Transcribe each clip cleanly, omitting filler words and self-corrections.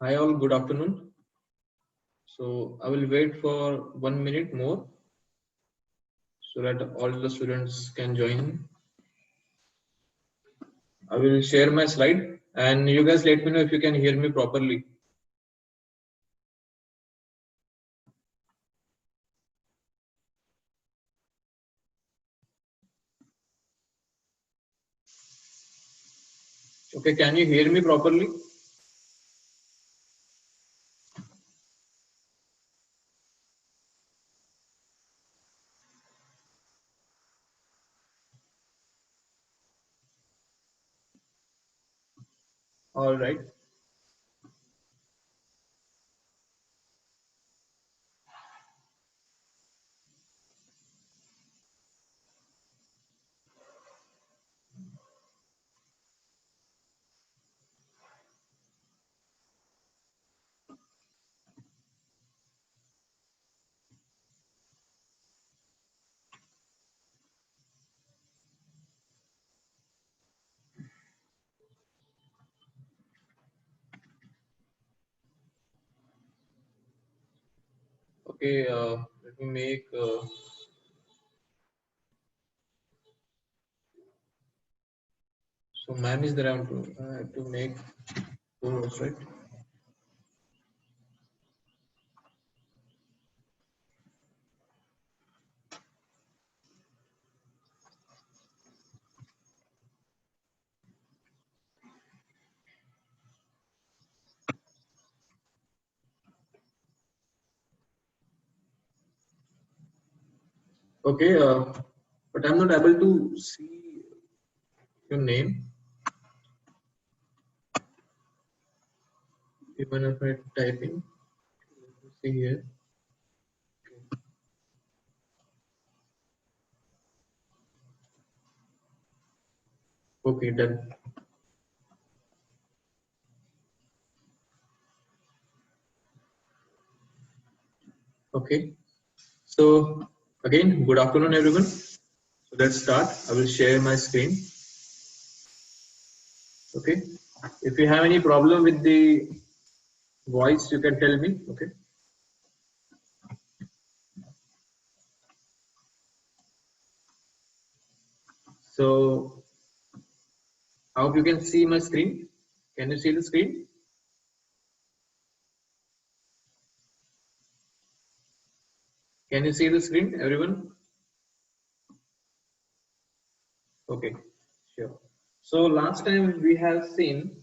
Hi all, good afternoon. So I will wait for 1 minute more so that all the students can join. I will share my slide and you guys let me know if you can hear me properly. Okay, can you hear me properly? All right. Okay, let me make so ma'am is there. I have to make two notes, right? Okay, but I'm not able to see your name even if I type in. Let me see here. Okay, done. Okay. So again, good afternoon, everyone. So let's start. I will share my screen. Okay. If you have any problem with the voice, you can tell me. Okay. So I hope you can see my screen. Can you see the screen? Can you see the screen, everyone? Okay. Sure. So last time we have seen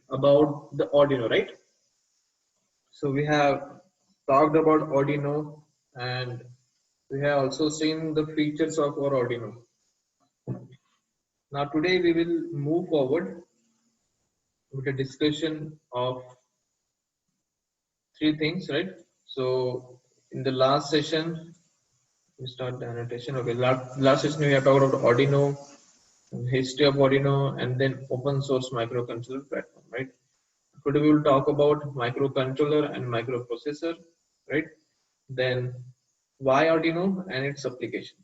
about the Arduino, right? So we have talked about Arduino and we have also seen the features of our Arduino. Now today we will move forward with a discussion of three things, right? So in the last session, we start the annotation. Okay, last session we have talked about Arduino, history of Arduino, and then open source microcontroller platform, right? Today we will talk about microcontroller and microprocessor, right? Then why Arduino and its application.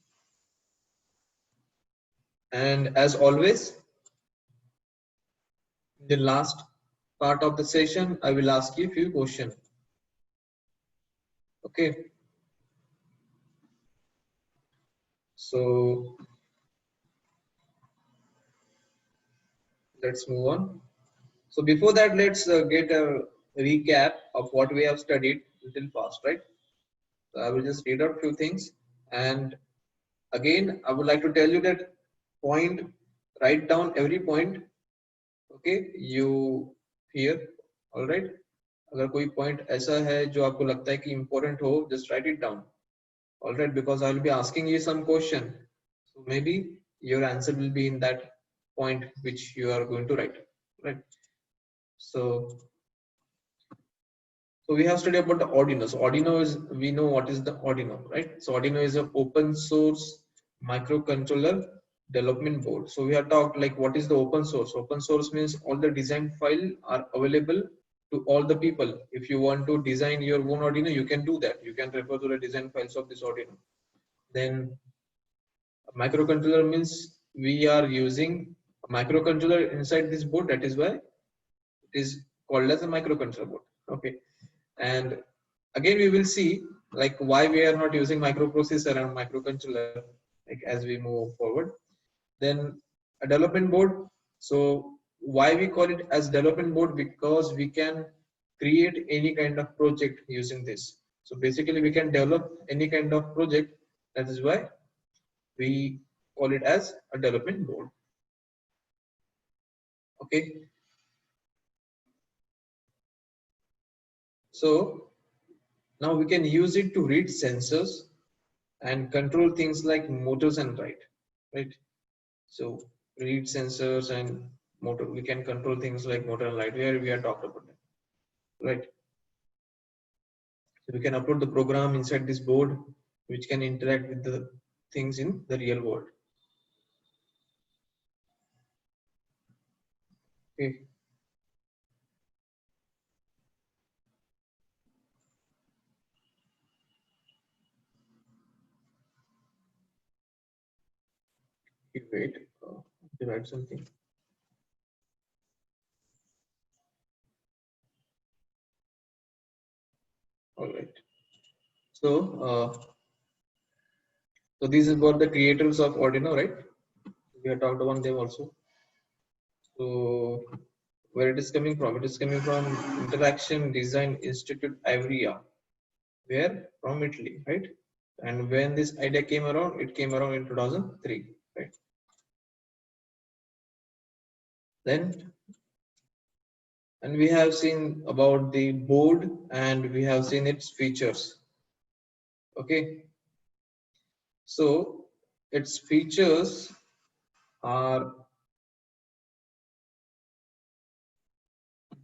And as always, in the last part of the session, I will ask you a few questions. Okay. So let's move on. So before that, let's get a recap of what we have studied little fast, right? So I will just read out a few things. And again, I would like to tell you that point, write down every point, okay, you hear, all right? अगर कोई point ऐसा है जो आपको लगता है कि important हो, just write it down, all right? Because I will be asking you some question. So maybe your answer will be in that point which you are going to write, right? So we have studied about the Arduino. So Arduino is, we know what is the Arduino, right? So Arduino is an open source microcontroller development board. So we have talked like what is the open source? Open source means all the design file are available to all the people. If you want to design your own Arduino, you can do that. You can refer to the design files of this Arduino. Then microcontroller means we are using a microcontroller inside this board. That is why it is called as a microcontroller board. Okay, and again we will see like why we are not using microprocessor and microcontroller like as we move forward. Then a development board. So why we call it as development board? Because we can create any kind of project using this. So basically we can develop any kind of project. That is why we call it as a development board. Okay. So now we can use it to read sensors and control things like motors and right. So read sensors and motor, we can control things like motor and light, where we are talked about that, right? So we can upload the program inside this board, which can interact with the things in the real world. Okay. Wait, to write something. All right. So this is about the creators of Arduino, right? We have talked about them also. So where it is coming from? It is coming from Interaction Design Institute Ivrea, where from Italy, right? And when this idea came around, it came around in 2003, right? Then, and we have seen about the board and we have seen its features. Okay, so its features are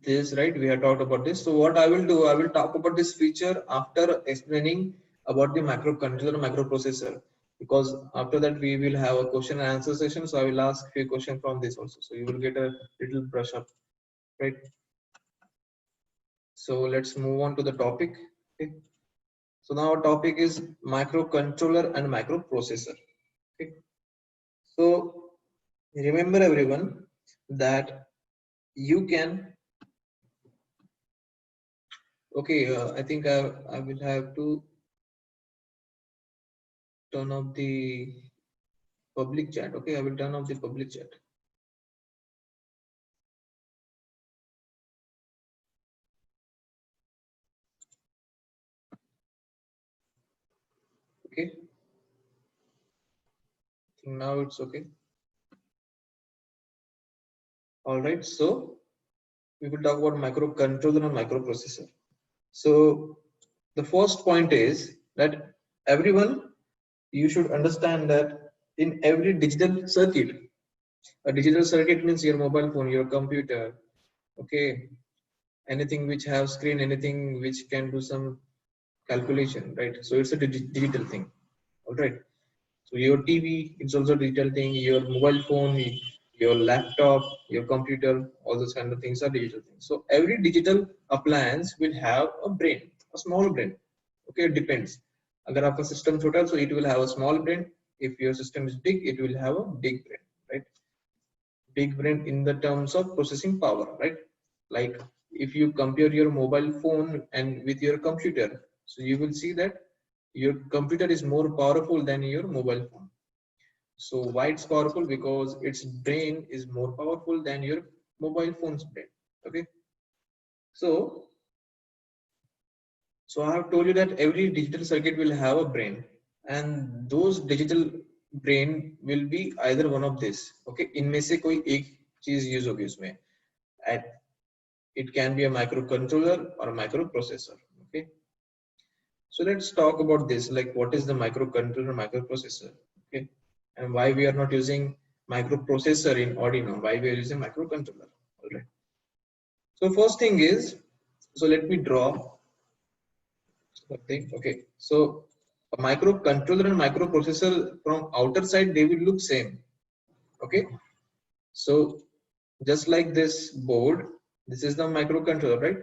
this, right? We have talked about this. So what I will do, I will talk about this feature after explaining about the microcontroller, microprocessor, because after that we will have a question and answer session. So I will ask few questions from this also. So you will get a little brush up, right? So let's move on to the topic. Okay. So now our topic is microcontroller and microprocessor. Okay. So remember everyone that you can. Okay, I think I will have to turn off the public chat. Okay, I will turn off the public chat. Okay, now it's okay. All right, so we will talk about microcontroller and microprocessor. So the first point is that everyone, you should understand that in every digital circuit, a digital circuit means your mobile phone, your computer, okay, anything which have screen, anything which can do some calculation, right? So it's a digital thing. All right. So your TV, it's also a digital thing. Your mobile phone, your laptop, your computer, all those kind of things are digital things. So every digital appliance will have a brain, a small brain. Okay, it depends. अगर आपका system छोटा, so it will have a small brain. If your system is big, it will have a big brain, right? Big brain in the terms of processing power, right? Like if you compare your mobile phone and with your computer, so you will see that your computer is more powerful than your mobile phone. So why it's powerful? Because its brain is more powerful than your mobile phone's brain. Okay. So I have told you that every digital circuit will have a brain, and those digital brain will be either one of this. Okay. इनमें से कोई एक चीज use होगी उसमें. At it can be a microcontroller or a microprocessor. Okay. So let's talk about this. Like what is the microcontroller, microprocessor? Okay. And why we are not using microprocessor in Arduino, why we are using microcontroller. All right. So first thing is, so let me draw something. Okay. So a microcontroller and microprocessor from outer side, they will look same. Okay. So just like this board, this is the microcontroller, right?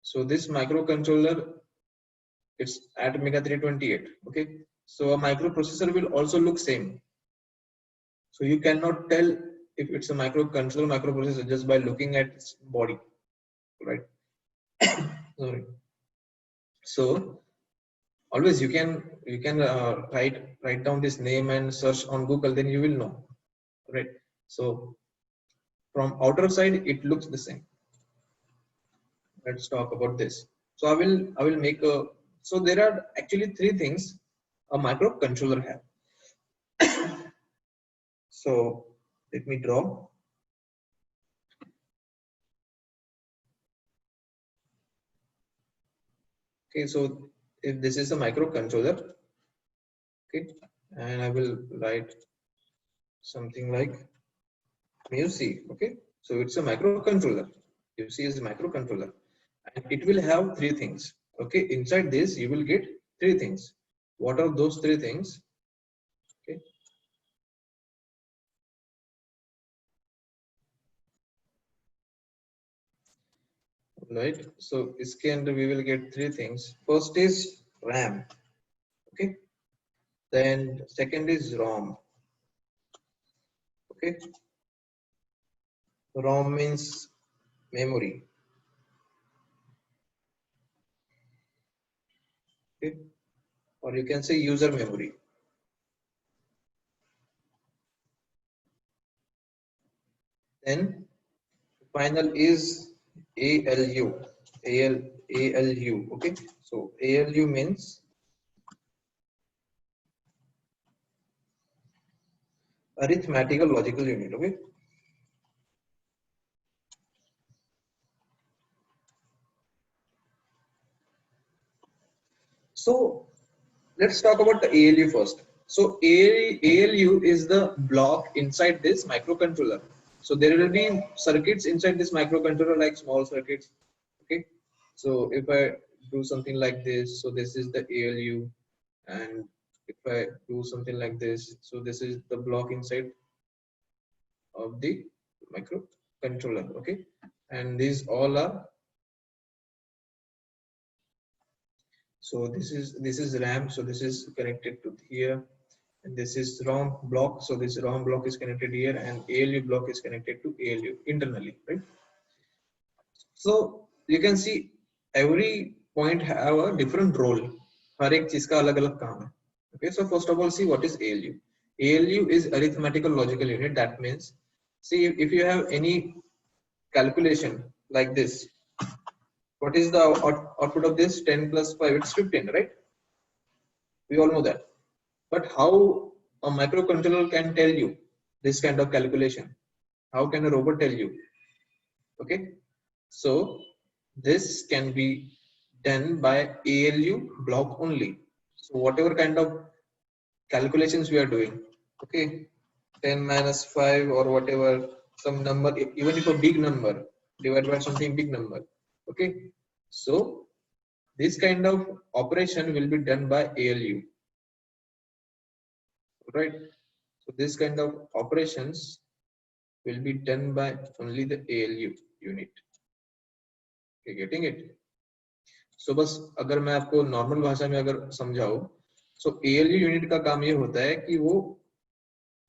So this microcontroller, it's at Mega 328. Okay. So a microprocessor will also look same. So you cannot tell if it's a microcontroller, microprocessor just by looking at its body, right? Sorry. So always you can write down this name and search on Google, then you will know, right? So from outer side it looks the same. Let's talk about this. So I will make a, so there are actually three things a microcontroller have. So let me draw. Okay, so if this is a microcontroller, okay, and I will write something like music. Okay, so it's a microcontroller. You see, is a microcontroller, and it will have three things. Okay, inside this you will get three things. What are those three things? Okay, right. So iske under we will get three things. First is RAM. Okay, then second is ROM. Okay, ROM means memory. Okay, or you can say user memory. Then final is ALU. ALU. Okay, so ALU means arithmetical logical unit. Okay, so let's talk about the ALU first. So ALU is the block inside this microcontroller. So there will be circuits inside this microcontroller, like small circuits. Okay, so if I do something like this, so this is the ALU, and if I do something like this, so this is the block inside of the microcontroller. Okay, and these all are, so this is RAM, so this is connected to here, and this is ROM block, so this ROM block is connected here, and ALU block is connected to ALU internally, right? So you can see every point have a different role. हर एक चीज का अलग अलग काम है. Okay, so first of all, see what is ALU. ALU is arithmetical logical unit. That means, see, if you have any calculation like this, what is the output of this? 10 plus 5, it's 15, right? We all know that. But how a microcontroller can tell you this kind of calculation? How can a robot tell you? Okay, so this can be done by ALU block only. So whatever kind of calculations we are doing, okay, 10 minus 5 or whatever, some number, even if a big number divided by something big number, okay, so this kind of operation will be done by ALU, right? So this kind of operations will be done by only the ALU unit. You getting it? So बस अगर मैं आपको normal भाषा में अगर समझाऊं, so ALU unit का काम ये होता है कि वो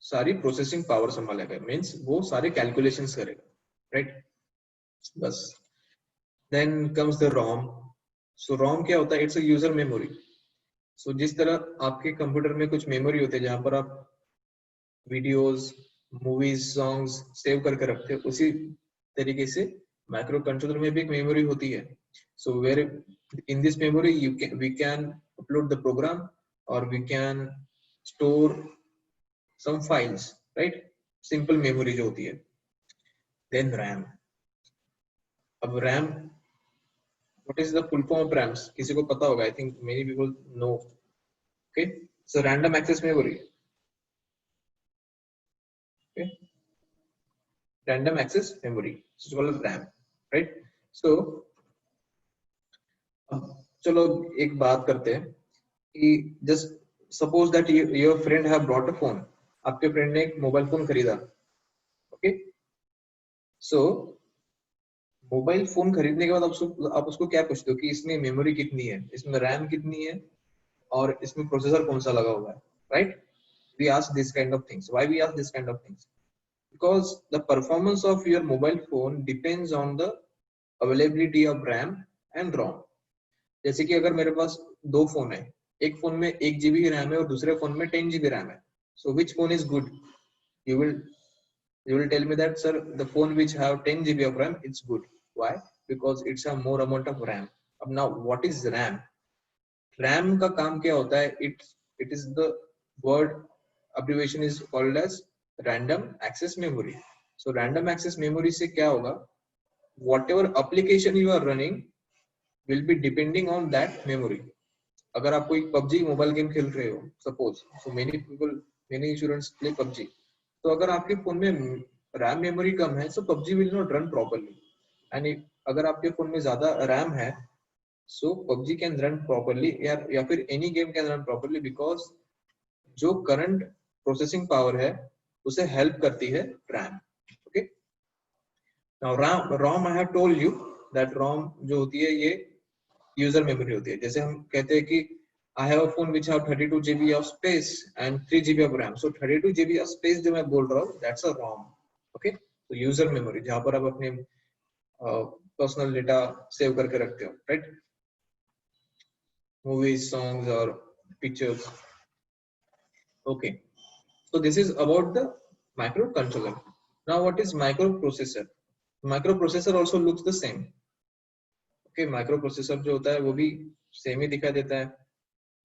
सारी प्रोसेसिंग पावर संभालेगा, मींस वो सारे कैलकुलेशंस करेगा, राइट? बस. Then comes the ROM. So ROM क्या होता है? It's a user memory. So जिस तरह आपके कंप्यूटर में कुछ मेमोरी होते हैं जहां पर आप वीडियोस, मूवीज, सॉन्ग्स सेव करके रखते हैं, उसी तरीके से माइक्रो कंट्रोलर में भी एक मेमोरी होती है. So where in this memory we can upload the program और we can store some files, right? Simple memory जो होती है. Then RAM. अब RAM, what is the full form of RAMs? किसी को पता होगा? I think many people know. Okay, so random access memory. Okay, random access memory, it's called as RAM, right? So चलो एक बात करते हैं कि just suppose that your friend have brought a phone. आपके फ्रेंड ने एक मोबाइल फोन खरीदा. ओके, सो मोबाइल फोन खरीदने के बाद आप उसको क्या पूछते हो कि इसमें मेमोरी कितनी है, इसमें रैम कितनी है, और इसमें प्रोसेसर कौन सा लगा हुआ है, right? We ask this kind of things. Why we ask this kind of things? Because the performance of your mobile phone depends on the availability of RAM and ROM. जैसे कि अगर मेरे पास दो फोन है, एक फोन में 1 GB RAM है और दूसरे फोन में 10 GB रैम है, so which phone is good? you will you will tell me that, sir, the phone which have 10 GB of RAM, it's good. Why? Because it's a more amount of RAM. अब now what is RAM? RAM का काम क्या होता है? It is the word abbreviation is called as random access memory. So random access memory से क्या होगा? Whatever application you are running will be depending on that memory. अगर आप कोई PUBG मोबाइल गेम खेल रहे हो, suppose, so many students play PUBG, तो अगर आपके फोन में रैम मेमोरी कम है, so PUBG will not run properly. And अगर आपके फोन में ज्यादा रैम है, so PUBG can run properly, या फिर any game can run properly, because जो करंट प्रोसेसिंग पावर है उसे हेल्प करती है RAM. Okay, now ROM I have told you that ROM जो होती है ये यूजर मेमोरी होती है. जैसे हम कहते हैं कि I have a phone which have 32 GB of space and 3 GB of RAM. So 32 GB of space जो मैं बोल रहा हूँ, that's a ROM. Okay, तो यूजर मेमोरी जहाँ पर आप अपने पर्सनल डेटा सेव करके रखते हो, राइट? मूवीज, सॉन्ग्स और pictures. Okay, so this is about the microcontroller. Now what is microprocessor? Microprocessor also looks the same. Okay, microprocessor जो होता है वो भी सेम ही दिखाई देता है,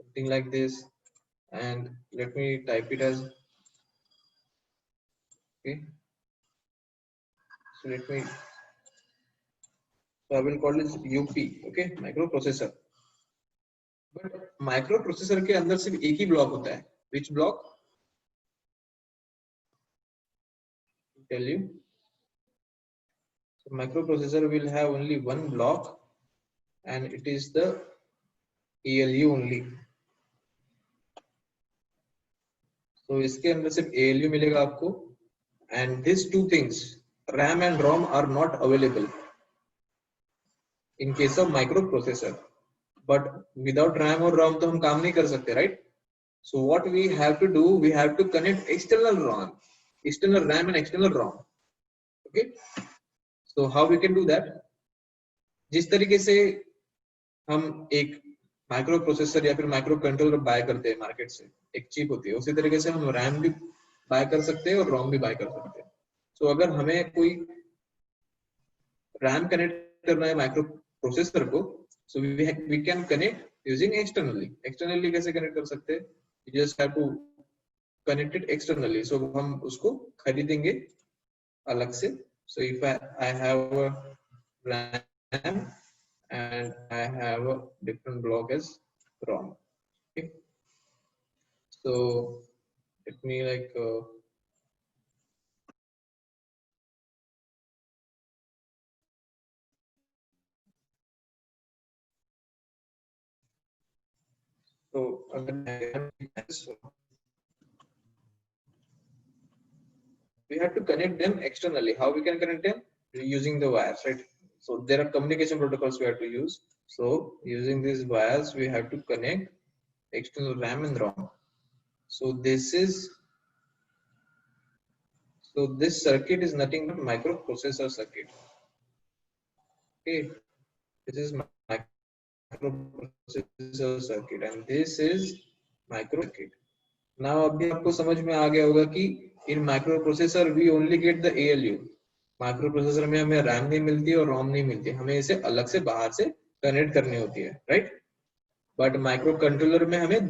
something like this. And let me type it as, okay, so I will call it UP. Okay, microprocessor. But microprocessor के अंदर सिर्फ एक ही ब्लॉक होता है. Which block? Tell you. So microprocessor will have only one block, and it is the ALU only. So इसके अंदर सिर्फ ALU मिलेगा आपको. And these two things, RAM and ROM, are not available in case of microprocessor. But without RAM or ROM तो हम काम नहीं कर सकते, right? So what we have to do, we have to connect external ROM, external RAM and external ROM. Okay, so how we can do that? जिस तरीके से हम एक माइक्रो प्रोसेसर या फिर माइक्रो कंट्रोलर बाय करते हैं मार्केट से, एक चिप होती है, उसी तरीके से हम रैम भी बाय कर सकते हैं और रोम भी बाय कर सकते हैं. सो अगर हमें कोई रैम कनेक्ट करना है माइक्रो प्रोसेसर को, so we can connect using externally. Externally कैसे कनेक्ट कर सकते हैं? You just have to connect it externally. So हम उसको खरीदेंगे अलग से. So if I have RAM and I have a different block as ROM. Okay, so let me so we have to connect them externally. How we can connect them? Using the wires, right? So there are communication protocols we have to use. So using these wires, we have to connect external RAM and ROM. So this circuit is nothing but microprocessor circuit. Okay, this is microprocessor circuit and this is micro circuit. Now अभी आपको समझ में आ गया होगा कि in microprocessor we only get the ALU. Micro processor में हमें RAM नहीं मिलती और रोम नहीं मिलती, हमें इसे अलग से बाहर से कनेक्ट करनी होती है, राइट? बट माइक्रो कंट्रोलर में हमें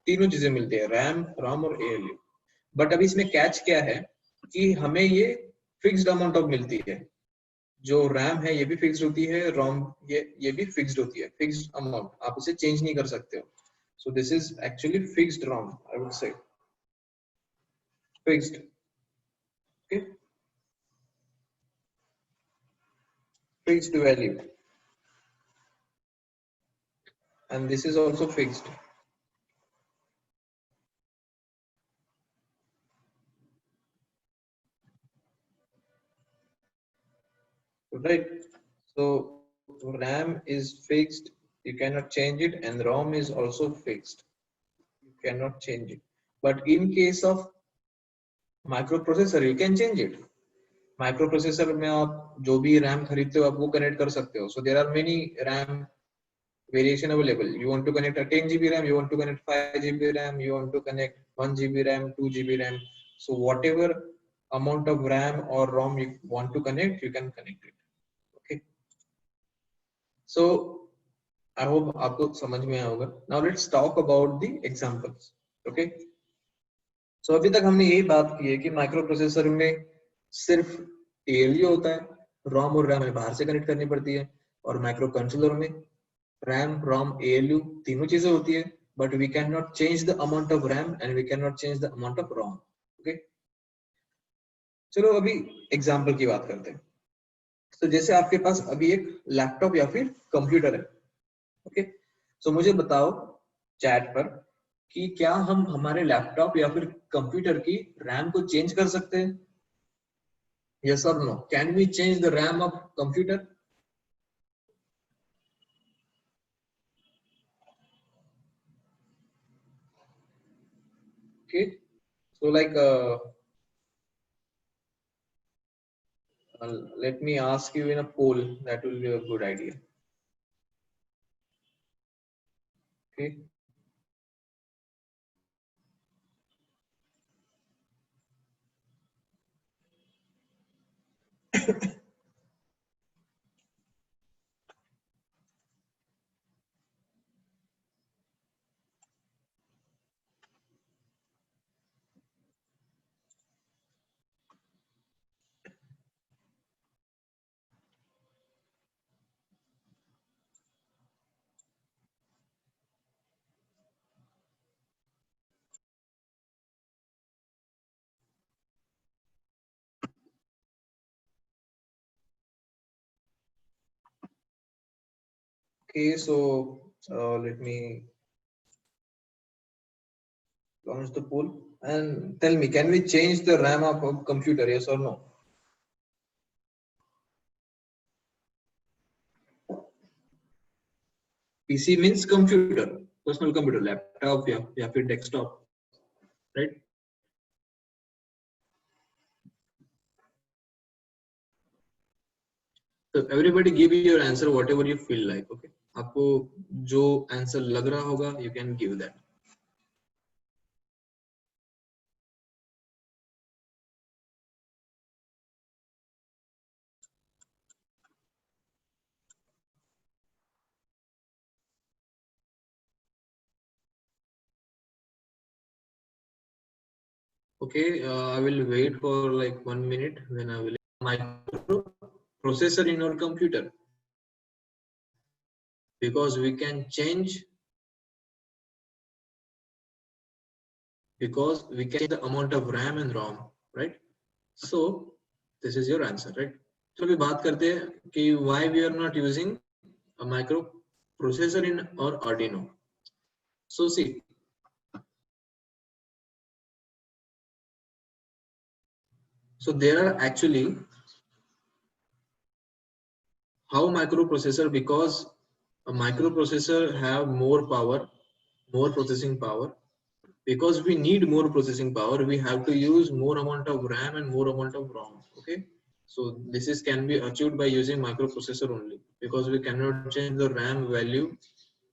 तीनों चीजें मिलती है, रैम, रोम और ALU. बट अभी इसमें कैच क्या है कि हमें ये फिक्स्ड अमाउंट ऑफ मिलती है. जो रैम है ये भी फिक्स्ड होती है, रोम ये भी फिक्स्ड होती है, फिक्स्ड अमाउंट, आप उसे चेंज नहीं कर सकते हो. So this is actually fixed ROM, I would say fixed. Okay, fixed value, and this is also fixed. Right, so RAM is fixed, you cannot change it, and ROM is also fixed, you cannot change it. But in case of microprocessor you can change it. Micro processor में आप जो भी RAM खरीदते हो आप वो connect कर सकते हो. So there are many RAM variation available. You want to connect a 10 GB RAM, you want to connect 5 GB RAM, you want to connect 1 GB RAM, 2 GB RAM. So whatever amount of RAM or ROM you want to connect, you can connect it. Okay. So I hope आपको समझ में आया होगा. Now let's talk about the examples. Okay. So अभी तक हमने यही बात की है कि माइक्रो प्रोसेसर में सिर्फ ALU होता है, ROM और RAM बाहर से कनेक्ट करनी पड़ती है, और माइक्रो कंट्रोलर में RAM, ROM, ALU तीनों चीजें होती है, but we cannot change the amount of RAM and we cannot change the amount of ROM. Okay? चलो अभी एग्जांपल की बात करते हैं. तो जैसे आपके पास अभी एक लैपटॉप या फिर कंप्यूटर है. ओके, सो मुझे बताओ चैट पर कि क्या हम हमारे लैपटॉप या फिर कंप्यूटर की रैम को चेंज कर सकते हैं? यस और no? Can we change the RAM of computer? Okay, so like let me ask you in a poll, that will be a good idea. Okay. Okay, so let me launch the poll and tell me, can we change the RAM of a computer? Yes or no? PC means computer, personal computer, laptop, या फिर desktop, right? So everybody give your answer whatever you feel like. Okay, आपको जो answer लग रहा होगा, you can give that. Okay, I will wait for like 1 minute. Then I will microprocessor in your computer, because we can change, the amount of RAM and ROM, right? So this is your answer, right? So अभी बात करते हैं कि why we are not using a microprocessor in our Arduino. So see, so there are actually how microprocessor, because a microprocessor have more power, more processing power. Because we need more processing power, we have to use more amount of RAM and more amount of ROM. Okay, so this is can be achieved by using microprocessor only, because we cannot change the RAM value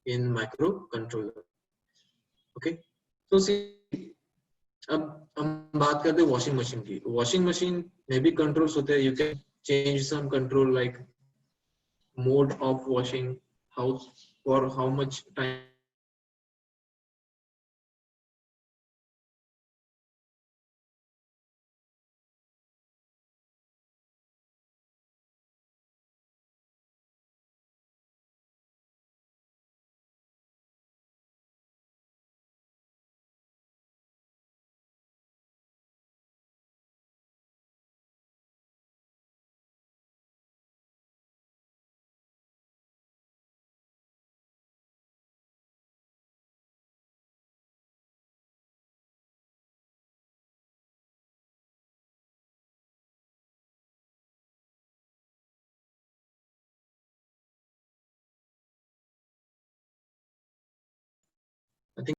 in microcontroller. Okay, so see, अब हम बात करते हैं washing machine की. Washing machine में भी controls होते हैं. You can change some control like mode of washing, how for how much time